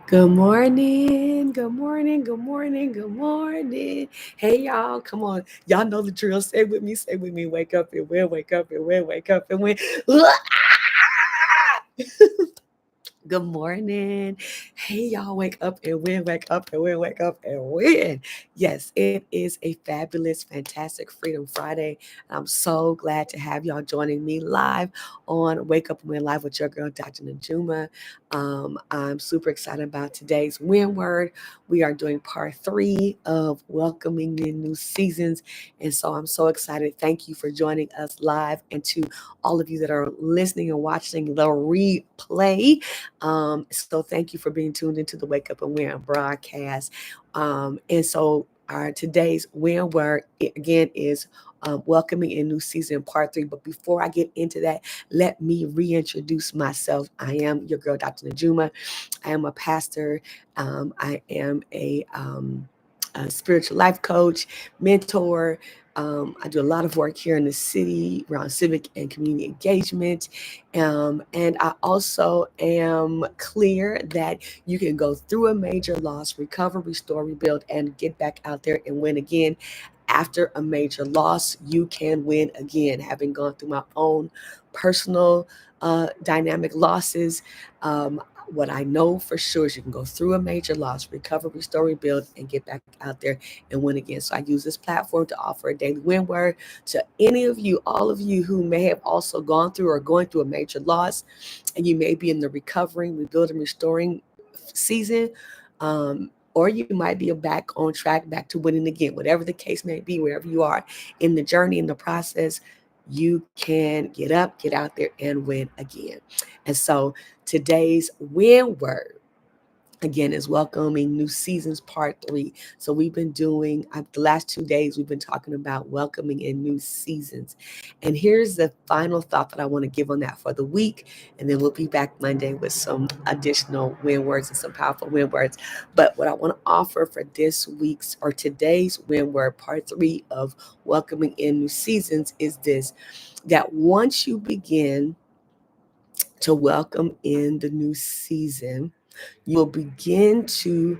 Good morning. Good morning. Good morning. Good morning. Hey, y'all. Come on. Y'all know the drill. Say with me. Say with me. Wake up and win. Wake up and win. Wake up and win. Good morning. Hey, y'all, wake up and win, wake up and win, wake up and win. Yes, it is a fabulous, fantastic Freedom Friday. I'm so glad to have y'all joining me live on Wake Up and Win Live with your girl, Dr. Najuma. I'm super excited about today's win word. We are doing part 3 of welcoming in new seasons. And so I'm so excited. Thank you for joining us live, and to all of you that are listening and watching the replay. So thank you for being tuned into the Wake Up and Win broadcast. And so our today's win word again is welcoming in new season part 3. But before I get into that, let me reintroduce myself. I am your girl, Dr. Najuma. I am a pastor. I am a spiritual life coach, mentor. I do a lot of work here in the city around civic and community engagement. And I also am clear that you can go through a major loss, recover, restore, rebuild, and get back out there and win again. After a major loss, you can win again. Having gone through my own personal dynamic losses, what I know for sure is you can go through a major loss, recover, restore, rebuild, and get back out there and win again. So I use this platform to offer a daily win word to any of you, all of you who may have also gone through or going through a major loss, and you may be in the recovering, rebuilding, restoring season. Or you might be back on track, back to winning again, whatever the case may be, wherever you are in the journey, in the process, you can get up, get out there, and win again. And so today's win word again is welcoming new seasons part 3. So we've been doing the last 2 days we've been talking about welcoming in new seasons, and here's the final thought that I want to give on that for the week, and then we'll be back Monday with some additional win words and some powerful win words. But what I want to offer for this week's or today's win word part 3 of welcoming in new seasons is this: that once you begin to welcome in the new season, you will begin to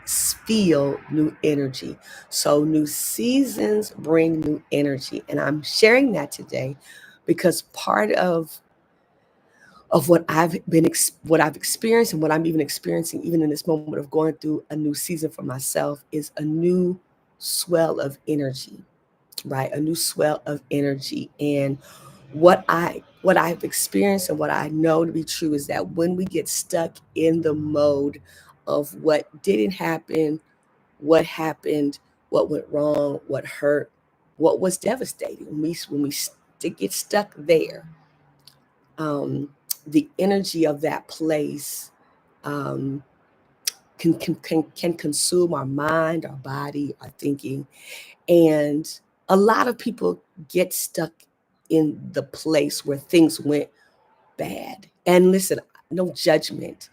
feel new energy. So new seasons bring new energy, and I'm sharing that today because part of what I've experienced and what I'm even experiencing even in this moment of going through a new season for myself is a new swell of energy, right? A new swell of energy. And what I've experienced and what I know to be true is that when we get stuck in the mode of what didn't happen, what happened, what went wrong, what hurt, what was devastating, get stuck there, um, the energy of that place um, can consume our mind, our body, our thinking. And a lot of people get stuck in the place where things went bad. And listen, no judgment,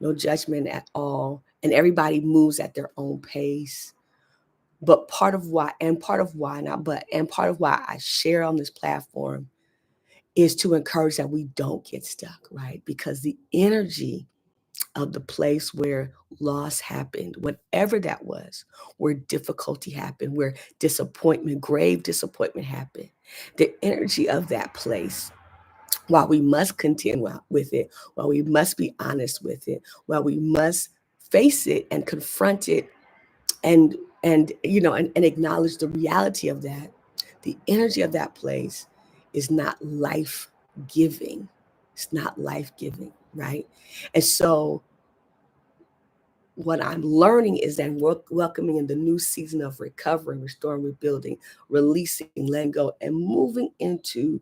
no judgment at all. And everybody moves at their own pace. But part of why I share on this platform is to encourage that we don't get stuck, right? Because the energy of the place where loss happened, whatever that was, where difficulty happened, where disappointment, grave disappointment happened, the energy of that place, while we must contend with it, while we must be honest with it, while we must face it and confront it, and and acknowledge the reality of that, the energy of that place is not life giving. It's not life giving, right? And so what I'm learning is that welcoming in the new season of recovery, restoring, rebuilding, releasing, letting go, and moving into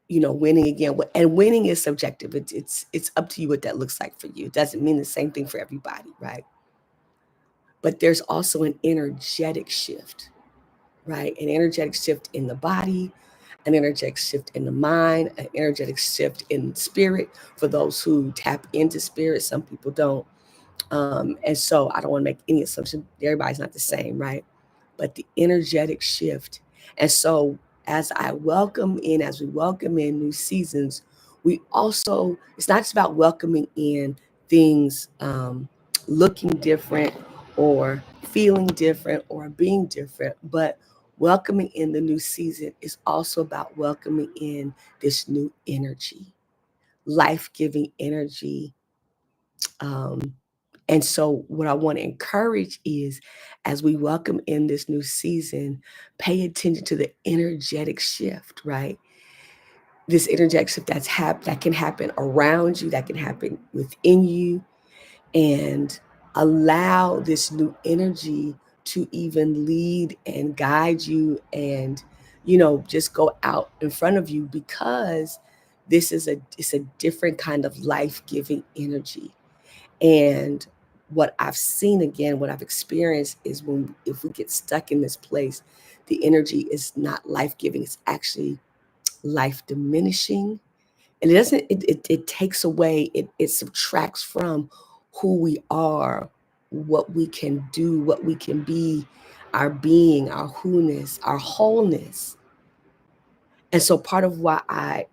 winning again. And winning is subjective. It's up to you what that looks like for you. It doesn't mean the same thing for everybody, right? But there's also an energetic shift, right? An energetic shift in the body, an energetic shift in the mind, an energetic shift in spirit for those who tap into spirit. Some people don't. And so I don't want to make any assumption. Everybody's not the same, right? But the energetic shift. And so as we welcome in new seasons, we also, it's not just about welcoming in things looking different or feeling different or being different. But welcoming in the new season is also about welcoming in this new energy, life giving energy. Um, and so, what I want to encourage is as we welcome in this new season, pay attention to the energetic shift, right? This energetic shift that can happen around you, that can happen within you, and allow this new energy to even lead and guide you and just go out in front of you, because it's a different kind of life-giving energy. And what I've seen, again, what I've experienced is when if we get stuck in this place, the energy is not life-giving, it's actually life diminishing. And it doesn't it takes away, it subtracts from who we are, what we can do, what we can be, our being, our who-ness, our wholeness. And so part of why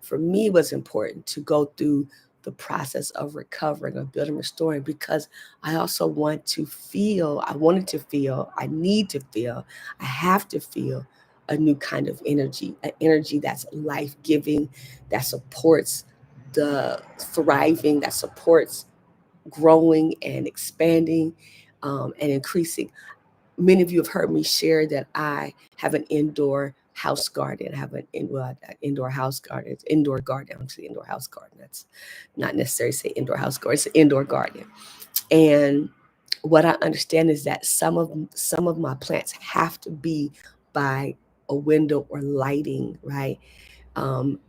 for me, was important to go through the process of recovering, of building, restoring, because I also wanted to feel, I need to feel, I have to feel a new kind of energy, an energy that's life giving, that supports the thriving, that supports growing and expanding, and increasing. Many of you have heard me share that I have an indoor house garden. I have an indoor house garden. It's indoor garden. I'm saying indoor house garden. That's not necessarily say indoor house garden. It's an indoor garden. And what I understand is that some of my plants have to be by a window or lighting, right?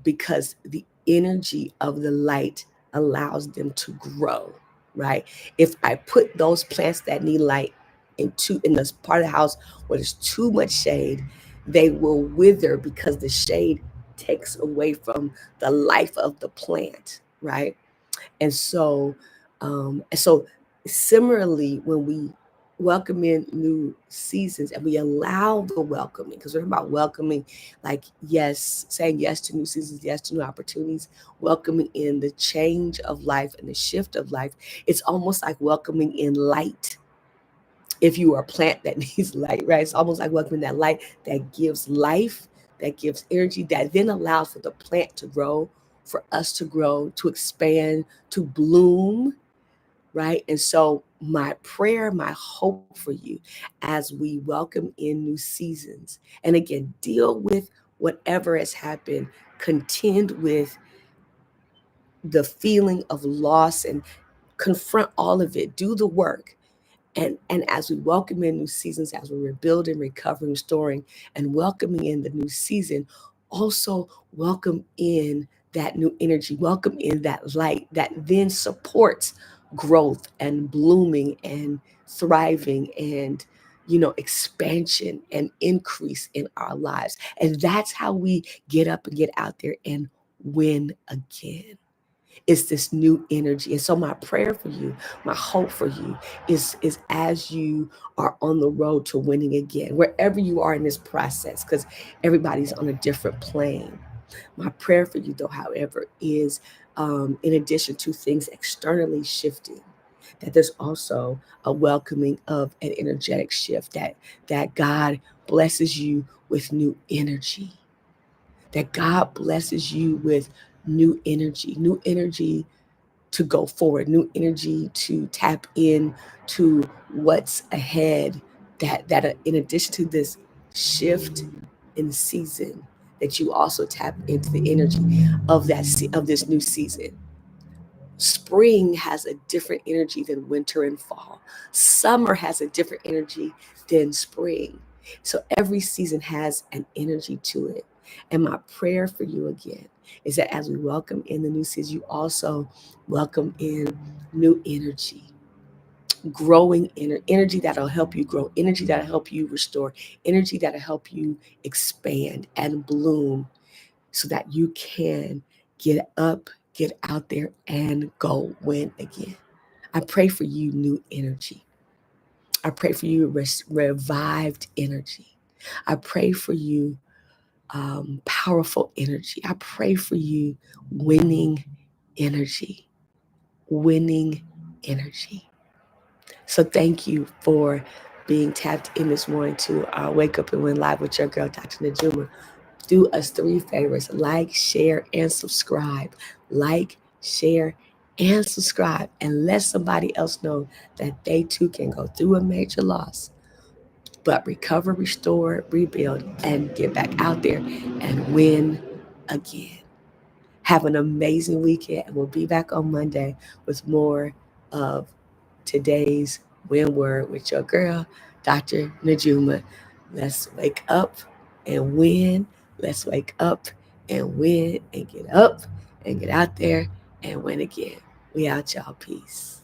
Because the energy of the light allows them to grow, right? If I put those plants that need light in this part of the house where there's too much shade, they will wither because the shade takes away from the life of the plant, right? And so similarly, when we welcome in new seasons and we allow the welcoming, because we're about welcoming, like, yes, saying yes to new seasons, yes to new opportunities, welcoming in the change of life and the shift of life. It's almost like welcoming in light. If you are a plant that needs light, right? It's almost like welcoming that light that gives life, that gives energy, that then allows for the plant to grow, for us to grow, to expand, to bloom, right? And so, my prayer, my hope for you as we welcome in new seasons, and again, deal with whatever has happened, contend with the feeling of loss and confront all of it, do the work. And as we welcome in new seasons, as we're rebuilding, recovering, restoring, and welcoming in the new season, also welcome in that new energy, welcome in that light that then supports growth and blooming and thriving and expansion and increase in our lives. And that's how we get up and get out there and win again. It's this new energy. And so my prayer for you, my hope for you is as you are on the road to winning again, wherever you are in this process, because everybody's on a different plane. My prayer for you, though, however, is in addition to things externally shifting, that there's also a welcoming of an energetic shift, that God blesses you with new energy, that God blesses you with new energy to go forward, new energy to tap in to what's ahead. That in addition to this shift in season, that you also tap into the energy of of this new season. Spring has a different energy than winter and fall. Summer has a different energy than spring. So every season has an energy to it. And my prayer for you again is that as we welcome in the new season, you also welcome in new energy, growing energy that'll help you grow, energy that'll help you restore, energy that'll help you expand and bloom so that you can get up, get out there, and go win again. I pray for you new energy. I pray for you revived energy. I pray for you powerful energy. I pray for you winning energy, winning energy. So thank you for being tapped in this morning to our Wake Up and Win Live with your girl, Dr. Najuma. Do us three favors: like, share, and subscribe. Like, share, and subscribe. And let somebody else know that they too can go through a major loss, but recover, restore, rebuild, and get back out there and win again. Have an amazing weekend, and we'll be back on Monday with more of today's win word with your girl, Dr. Najuma. Let's wake up and win. Let's wake up and win and get up and get out there and win again. We out, y'all. Peace.